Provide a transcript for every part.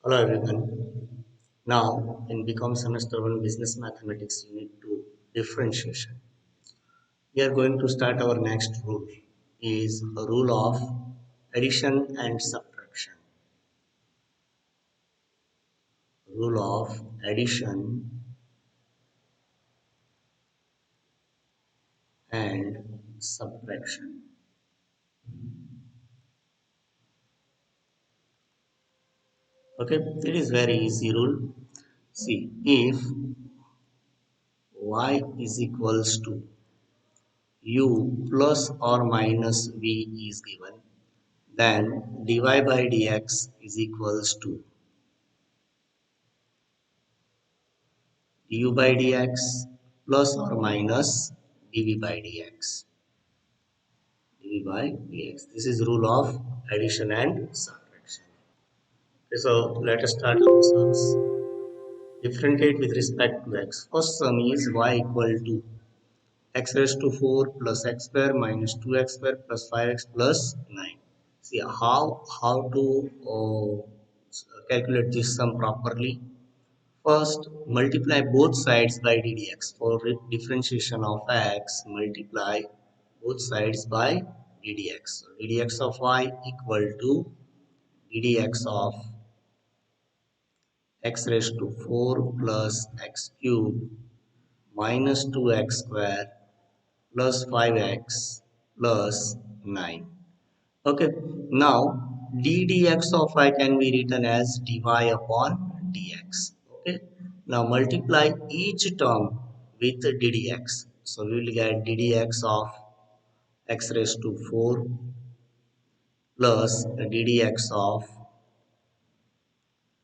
Hello everyone. Now in BCom Semester 1 Business Mathematics Unit 2 Differentiation. We are going to start our next rule is a rule of addition and subtraction. Rule of addition and subtraction. Okay, it is very easy rule. See, if y is equals to u plus or minus v is given, then dy by dx is equals to du by dx plus or minus dv by dx. dv by dx. This is rule of addition and subtraction. Okay, so let us start our sums. Differentiate with respect to x. First sum is y equal to x raised to 4 plus x square minus 2x square plus 5x plus 9. See how to calculate this sum properly. First, multiply both sides by ddx. For differentiation of x, multiply both sides by ddx. So ddx of y equal to ddx of x raised to 4 plus x cube minus 2x square plus 5x plus 9. Okay, now ddx of y can be written as dy upon dx. Okay, now multiply each term with ddx. So we will get ddx of x raised to 4 plus ddx of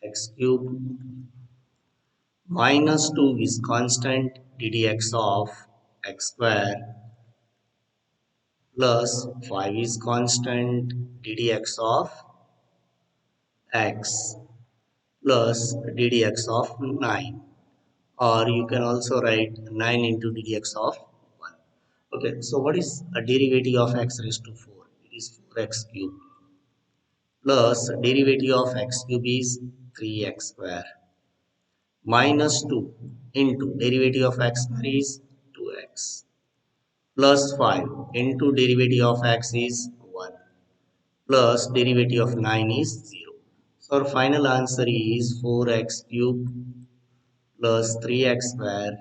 x cube minus 2 is constant ddx of x square plus 5 is constant ddx of x plus ddx of 9, or you can also write 9 into ddx of 1. Okay, so what is a derivative of x raised to 4? It is 4x cube plus derivative of x cube is 3x square minus 2 into derivative of x square is 2x plus 5 into derivative of x is 1 plus derivative of 9 is 0. So our final answer is 4x cube plus 3x square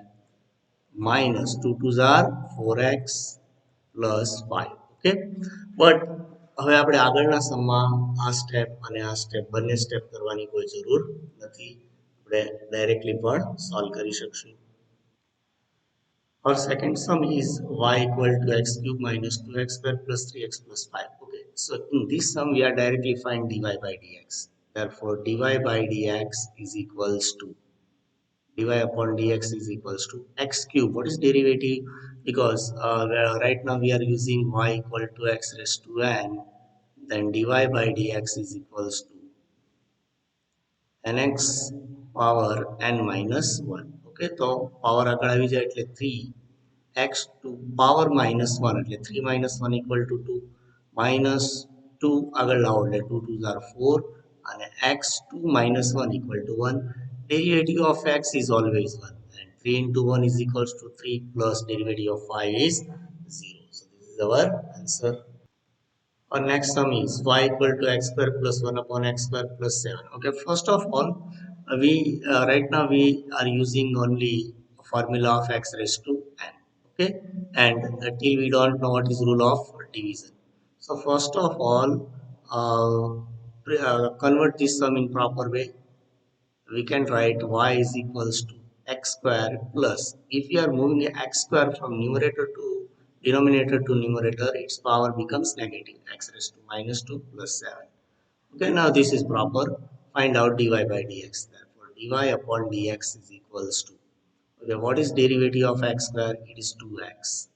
minus 2 twos are 4x plus 5. Okay, but હવે આપણે આગળના સમમાં આ step અને આ step બંને step કરવાની કોઈ જરૂર નથી. આપણે ડાયરેક્ટલી પણ સોલ્વ કરી શકશું. Our second sum is y equal to x cube minus 2x square plus 3x plus 5. Okay, so in this sum we are directly find dy by dx. Therefore, dy by dx is equals to dy upon dx is equals to x cube. What is derivative? Because right now we are using y equal to x raised to n. Then dy by dx is equals to nx power n minus 1. Okay, તો power આગળ આવી જાય એટલે 3 x to power minus 1 એટલે 3 minus 1 equal to 2 minus 2 આગળ લાવો એટલે 2 2s are 4 અને x2 minus 1 equal to 1. Derivative of x is always 1 and 3 into 1 is equals to 3 plus derivative of 5 is 0. So this is our answer. Our next sum is y equal to x square plus 1 upon x square plus 7. Okay, first of all, we right now we are using only formula of x raised to n. Okay, and till we don't know what is rule of division. So first of all, convert this sum in proper way. We can write y is equals to x square plus, if you are moving x square from numerator to denominator to numerator, its power becomes negative, x raised to minus 2 plus 7. Okay, now this is proper. Find out dy by dx. Therefore, dy upon dx is equals to, okay, what is derivative of x square? It is 2x.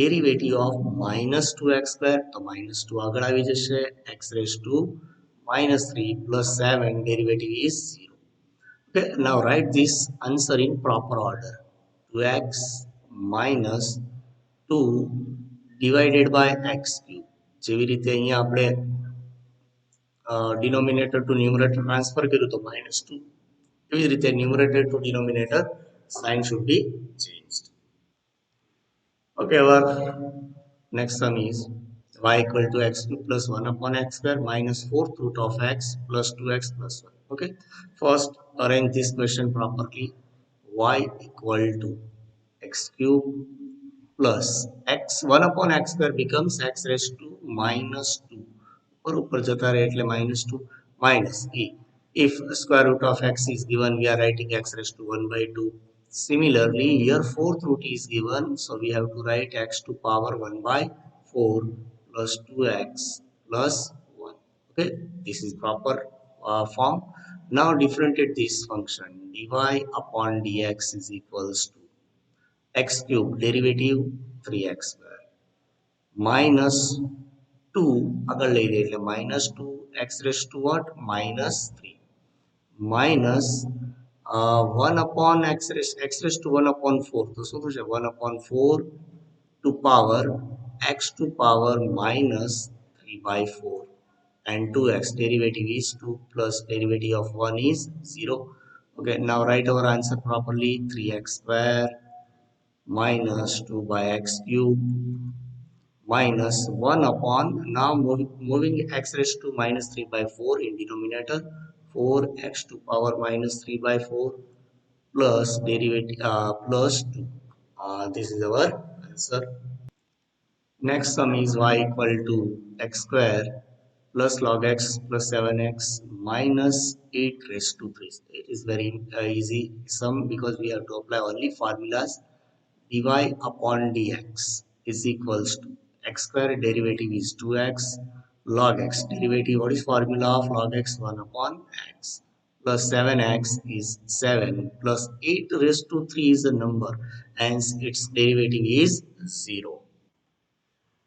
Derivative of minus 2x square, તો minus 2 આગળ આવી જશે, x raised to minus 3 plus 7, derivative is 0. Okay, now write this answer in proper order. 2x minus 2 divided by x cube. જેવી રીતે અહીંયા આપણે denominator to numerator transfer કર્યું તો -2. એવી જ રીતે numerator to denominator sign should be changed. Okay, our next sum is y equal to x cube plus 1 upon x square minus fourth root of x plus 2x plus 1. Okay, first arrange this question properly. Y equal to x cube plus x 1 upon x square becomes x raised to minus 2. और ऊपर जता रहे એટલે -2 minus e. If square root of x is given, we are writing x raised to 1 by 2. Similarly, here fourth root is given, so we have to write x to power 1 by 4 plus 2x plus 1. Okay, this is proper form. Now differentiate this function. dy upon dx is equals to x cube derivative 3x square minus 2 આગળ લઈ લે એટલે -2 x raised to what -3 minus 1 upon x raised to 1 upon 4 તો શું થશે 1 upon 4 to power x to power minus 3 by 4 and 2x derivative is 2 plus derivative of 1 is 0. Okay, now write our answer properly. 3x square minus 2 by x cube minus 1 upon, now moving x raised to minus 3 by 4 in denominator, 4x to power minus 3 by 4 plus derivative plus 2. This is our answer. Next sum is y equal to x square plus log x plus 7x minus 8 raised to 3. It is very easy sum because we have to apply only formulas. Dy upon dx is equals to x square derivative is 2x log x derivative, what is formula of log x, 1 upon x plus 7x is 7 plus 8 raised to 3 is a number, hence its derivative is 0.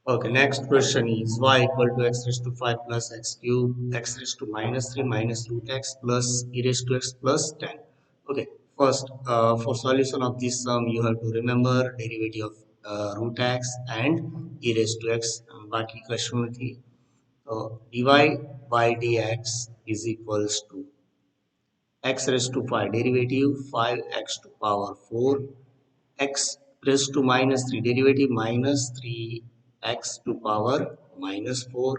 Okay, next question is y equal to x raised to 5 plus x cube, x raised to minus 3 minus root x plus e raised to x plus 10. Okay, first for solution of this sum, you have to remember derivative of root x and e raised to x. बाकी question નથી. dy by dx is equals to x raised to 5 derivative 5x to power 4 x raised to minus 3 derivative minus 3x to power minus 4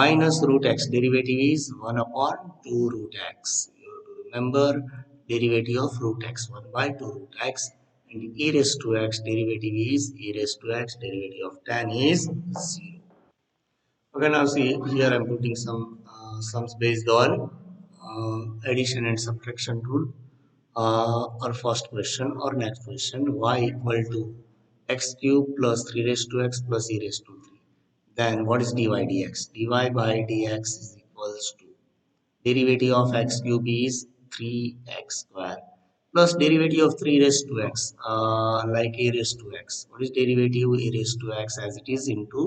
minus root x derivative is 1 upon 2 root x. You have to remember derivative of root x 1 by 2 root x, and e raised to x derivative is e raised to x derivative of 10 is 0. Okay, now see here I'm putting some sums based on addition and subtraction rule. Our first question or next question, y equal to x cube plus 3 raised to x plus e raised to 3. Then what is dy dx? dy by dx is equals to derivative of x cube is 3x square plus derivative of 3 raised to x like a raised to x. What is derivative a raised to x as it is into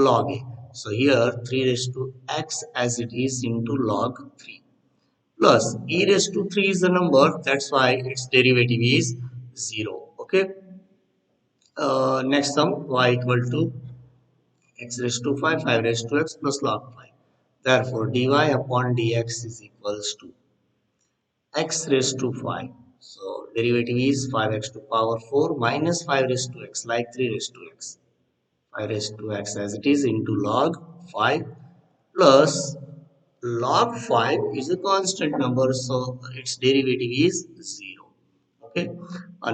log a. So here 3 raised to x as it is into log 3 plus e raised to 3 is a number, that's why its derivative is 0. Okay, next sum y equal to x raised to 5 5 raised to x plus log 5. Therefore dy upon dx is equals to x raised to 5. So derivative is 5x to power 4 minus 5 raised to x like 3 raised to x. 5 raised to x as it is into log 5 plus log 5 is a constant number, so its derivative is 0. Okay,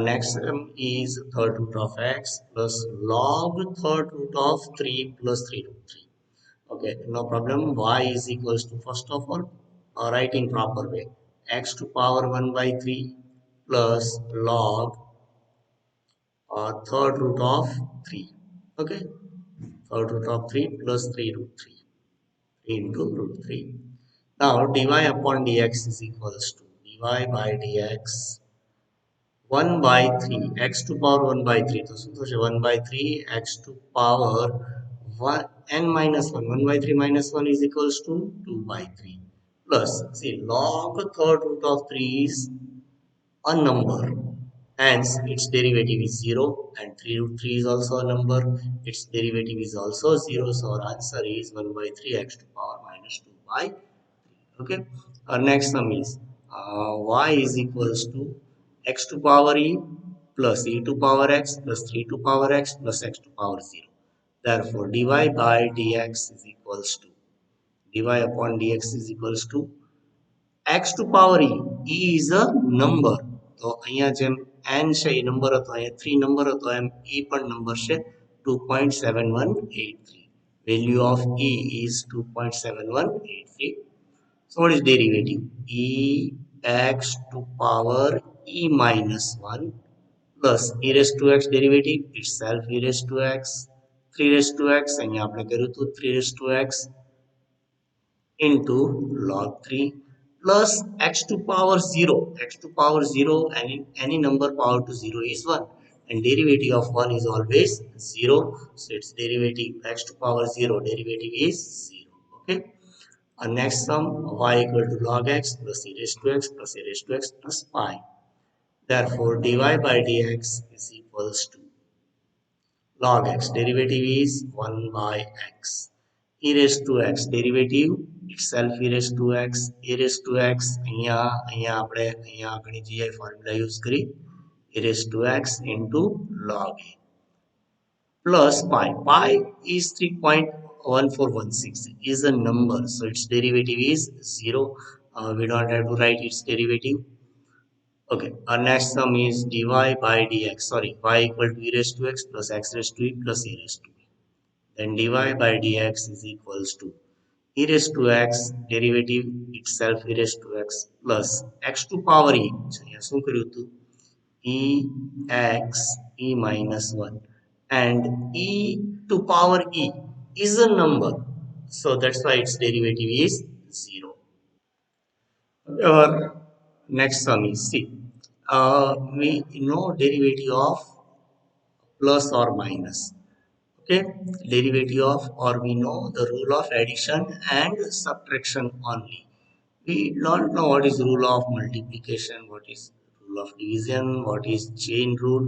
next is third root of x plus log third root of 3 plus 3 root 3. Okay, no problem. Y is equals to, first of all, writing proper way, x to power 1 by 3 plus log third root of 3. Okay, third root of 3 plus 3 root 3 into root 3. Now dy upon dx is equals to dy by dx 1 by 3 x to power 1 by 3. So 1 by 3 x to power 1 n minus 1. 1 by 3 minus 1 is equals to 2 by 3 plus, see, log third root of 3 is a number, hence its derivative is 0, and 3 root 3 is also a number, its derivative is also 0. So our answer is 1 by 3 x to power minus 2. by 3. Okay. Our next sum is y is equals to x to power e plus e to power x plus 3 to power x plus x to power 0. Therefore, dy by dx is equals to dy upon dx is equals to x to power e. E is a number. તો અહીંયા જેમ n છે એ number હતો, અહીંયા 3 number હતો, એમ e પણ number છે 2.7183. Value of e is 2.7183. So what is derivative? E x to power e minus 1 plus e raised to x derivative itself e raised to x 3 raised to x અહીંયા આપણે કર્યું હતું 3 raised to x into log 3 plus x to power 0. X to power 0, any number power to 0 is 1, and derivative of 1 is always 0. So its derivative x to power 0 derivative is 0. Okay. Our next sum y equal to log x plus e raised to x plus a raised to x plus pi. Therefore, dy by dx is equals to log x derivative is 1 by x e raised to x derivative itself e raised to x e raised to x અહીંયા આપણે અહીંયા ગણિતીય formula use કરી e raised to x into log a plus pi. Pi is 3.1416 is a number, so its derivative is 0. We don't have to write its derivative. Okay, our next sum is dy by dx. Sorry, y equal to e raised to x plus x raised to e plus e raised to e. Then dy by dx is equals to e raised to x derivative itself e raised to x plus x to power e. So અહીંયા શું કર્યું હતું? E x e minus 1 and e to power e is a number, so that's why its derivative is 0. Our next sum is C. We know derivative of plus or minus. Okay, derivative of, or we know the rule of addition and subtraction only. We don't know what is rule of multiplication, what is rule of division, what is chain rule.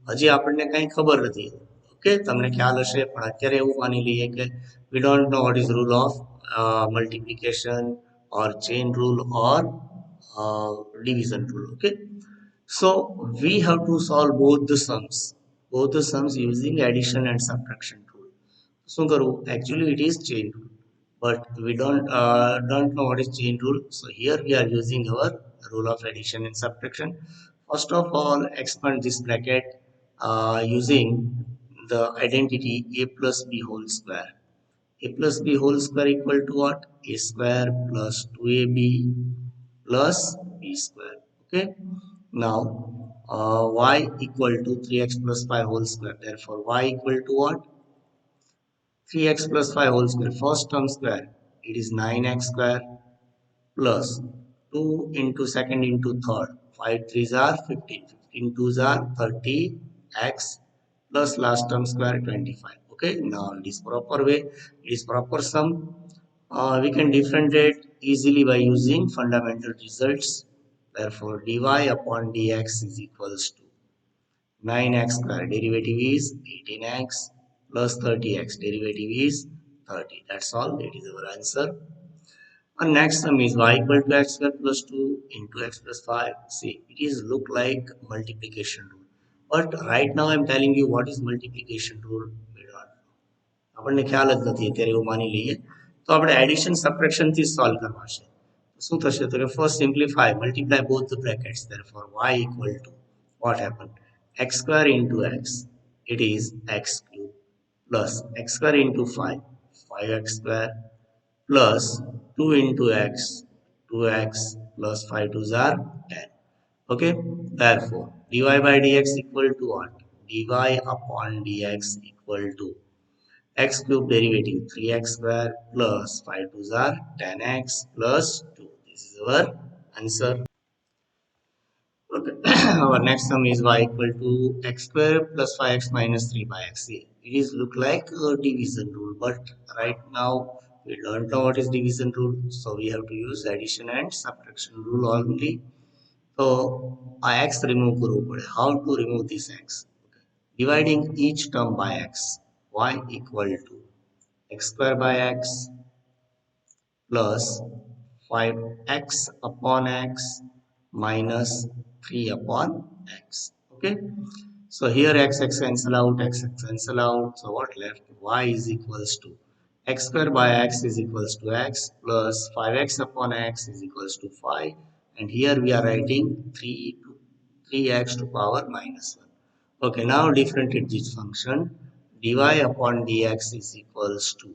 હજી આપણને કંઈ ખબર નથી. Okay, તમને ખ્યાલ હશે, પણ અત્યારે એવું માની લઈએ કે we don't know what is rule of multiplication or chain rule or division rule. Okay, so we have to solve both the sums using addition and subtraction rule. શું કરવું? Actually it is chain rule, but we don't know what is chain rule, so here we are using our rule of addition and subtraction. First of all, expand this bracket using the identity a plus b whole square. A plus b whole square equal to what? A square plus 2ab plus b square. Okay, now y equal to 3x plus 5 whole square. Therefore, y equal to what? 3x plus 5 whole square. First term square, it is 9x square plus 2 into second into third. 5 3s are 15. 15 2s are 30x plus last term square 25. Okay, now it is proper way. It is proper sum. We can differentiate easily by using fundamental results. Therefore, dy upon dx is equals to 9x square derivative is 18x plus 30x derivative is 30. That's all. That is our answer. And next sum is y equal to x square plus 2 into x plus 5. See, it is look like multiplication rule. But right now I am telling you what is multiplication rule. We don't know. આપણને ખ્યાલ જ નથી, અત્યારે એવું માની લઈએ તો આપણે એડિશન સબટ્રેક્શન થી સોલ્વ કરવા છે. શું થશે? તો કે first simplify, multiply both the brackets. Therefore, y equal to what happened? X square into x, it is x cube plus x square into 5, 5x square plus 2 into x, 2x plus 5 2s are 10. Okay, therefore dy by dx equal to what? Dy upon dx equal to x cube derivative 3x square plus 5 2s are 10x plus 2. This is our answer. Okay. Our next sum is y equal to x square plus 5x minus 3 by x. It is look like a division rule, but right now we don't know what is division rule, so we have to use addition and subtraction rule only. So x remove કરવું પડે. How to remove this x? Okay. Dividing each term by x, y equal to x square by x plus 5x upon x minus 3 upon x. Okay. So here x cancel out, x cancel out. So what left? Y is equals to x square by x is equals to x plus 5x upon x is equals to 5. And here we are writing 3x to power minus 1. Okay, now differentiate this function. dy upon dx is equals to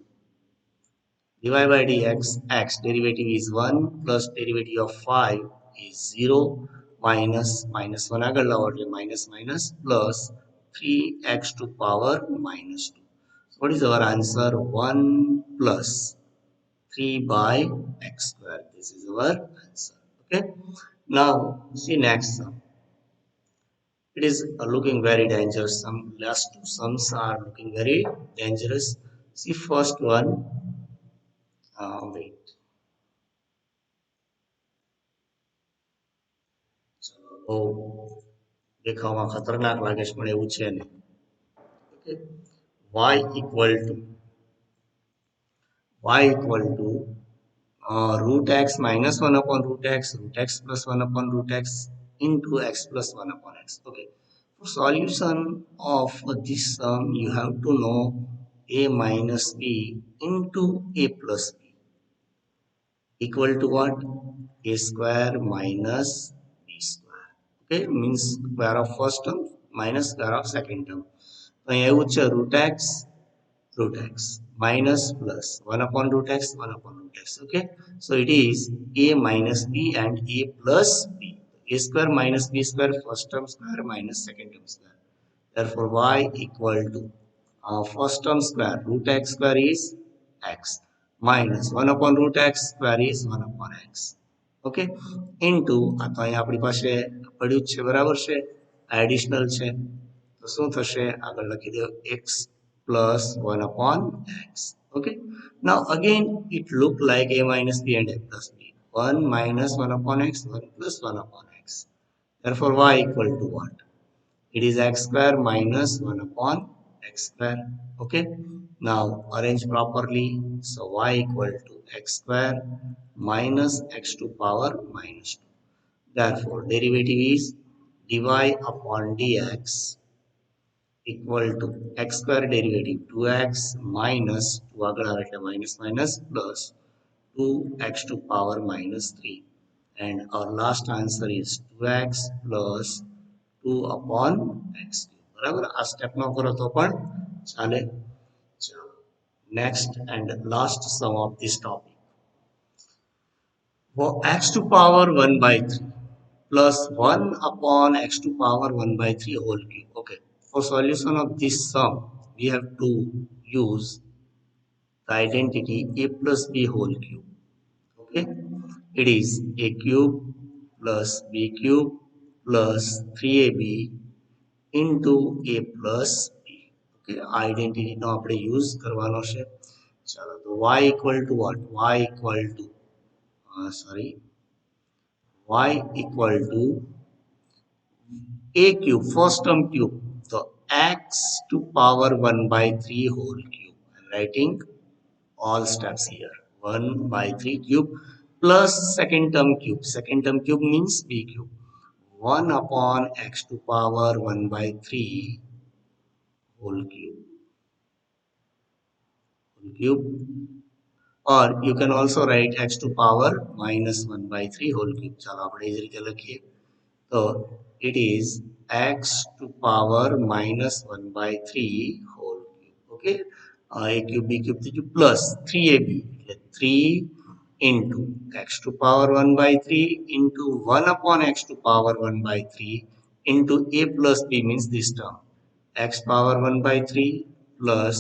dy by dx, x derivative is 1 plus derivative of 5 is 0 minus 1 આગળ લાવો એટલે minus minus plus 3x to power minus 2. So what is our answer? 1 plus 3 by x square. This is our answer. Okay. Now see next sum. It is looking very dangerous. Some last two sums are looking very dangerous. See first one. Wait. બહુ દેખાવમાં ખતરનાક લાગે છે પણ એવું છે નહીં. Okay. y equal to root x minus 1 upon root x plus 1 upon root x into x plus 1 upon x. Okay. For solution of this sum, you have to know a minus b into a plus b equal to what? A square minus b square. Okay, means square of first term minus square of second term. તો અહીં એવું છે root x minus plus 1 upon root x 1 upon root x. Okay, so it is a minus b and a plus b. A square minus b square first term square minus second term square. Therefore y equal to first term square root x square is x minus 1 upon root x square is 1 upon x. Okay, into આ તો અહીં આપણી પાસે પડ્યું જ છે બરાબર છે, એડિશનલ છે તો શું થશે આગળ લખી દો x plus 1 upon x. Okay, now again it look like a minus b and a plus b. 1 minus 1 upon x, 1 plus 1 upon x. Therefore y equal to what? It is x square minus 1 upon x square. Okay, now arrange properly. So y equal to x square minus x to power minus 2. Therefore derivative is dy upon dx equal to x square derivative 2x minus 2 આગળ આવે એટલે minus minus plus 2x to power minus 3. And our last answer is 2x plus 2 upon x cube. બરાબર, આ step નો કરો તો પણ ચાલે. ચાલો next and last sum of this topic. For x to power 1 by 3 plus 1 upon x to power 1 by 3 whole cube. Okay, for solution of this sum we have to use the identity a plus b whole cube. Okay, it is a cube plus b cube plus 3ab into a plus b. Okay, identity નો આપણે use કરવાનો છે. ચાલો તો y equal to what? Y equal to y equal to a cube, first term cube, so x to power 1 by 3 whole cube. I'm writing all steps here. 1 by 3 cube plus second term cube. Second term cube means b cube. 1 upon x to power 1 by 3 whole cube. Or you can also write x to power minus 1 by 3 whole cube. ચાલો આપણે એ જ રીતે લખીએ. So it is x to power minus 1 by 3 whole cube. Okay, a cube b cube plus 3ab 3 into x to power 1 by 3 into 1 upon x to power 1 by 3 into a plus b means this term x power 1 by 3 plus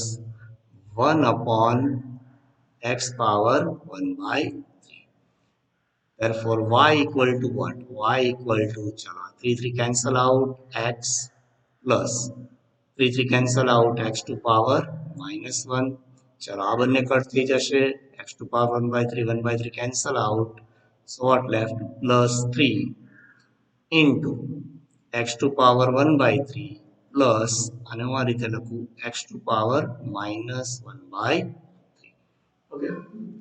1 upon x power 1 by 3. Therefore y equal to what? Y equal to 3 cancel out x plus 3 cancel out x to power minus 1. ચલો આ બંને cut થઈ જશે, x to power 1 by 3 cancel out. So what left? Plus 3 into x to power 1 by 3 plus અને હું આ રીતે લખું x to power minus 1 by 3. Okay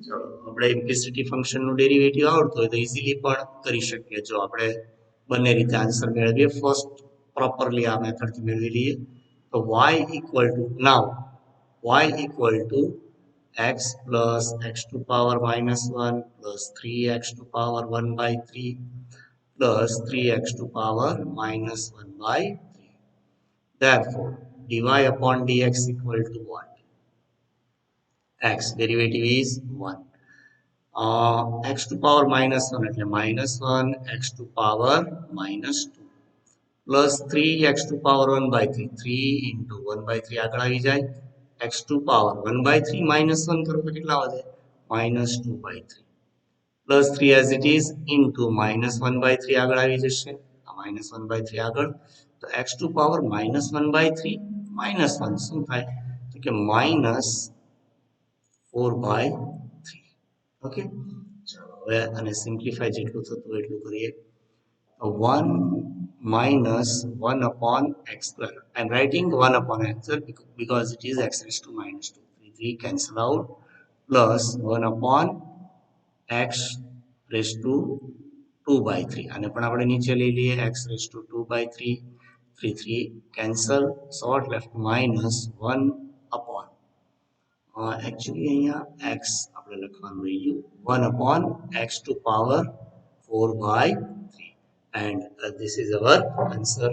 ચલો આપણે ઇમ્પ્લિસિટી ફંક્શનનું ડેરિવેટિવ આવડતું હોય તો ઇઝીલી પણ કરી શકીએ જો આપણે બંને રીતે આન્સર મેળવીએ ફર્સ્ટ પ્રોપરલી આ મેથડથી મેળવી લઈએ તો y equal to now y equal to x plus x to power minus 1 plus 3x to power 1 by 3 plus 3x to power minus 1 by 3. Therefore, dy upon dx equal to what? X. Derivative is 1. X to power minus 1 એટલે minus 1 x to power minus 2 plus 3 x to power 1 by 3 3 into 1 by 3 આગળ આવી જાય x to power 1 by 3 minus 1 કરો તો કેટલા વધે minus 2 by 3 plus 3 as it is into minus 1 by 3 આગળ આવી જશે આ minus 1 by 3 આગળ તો x to power minus 1 by 3 minus 1 શું થાય તો કે minus 4 by 3 ઓકે ચલો હવે આને સિમ્પ્લિફાય જેટલું થતું એટલું કરીએ 1 minus 1 upon x square. I'm writing 1 upon x square because it is x raised to minus 2. 3 cancel out plus 1 upon x raised to 2 by 3. અને પણ આપણે નીચે લઈ લઈએ x raised to 2 by 3. 3 cancel. So what left? Minus 1 upon. Actually અહીંયા x આપણે લખવાનું રહ્યું 1 upon x to power 4 by 3. And this is our answer.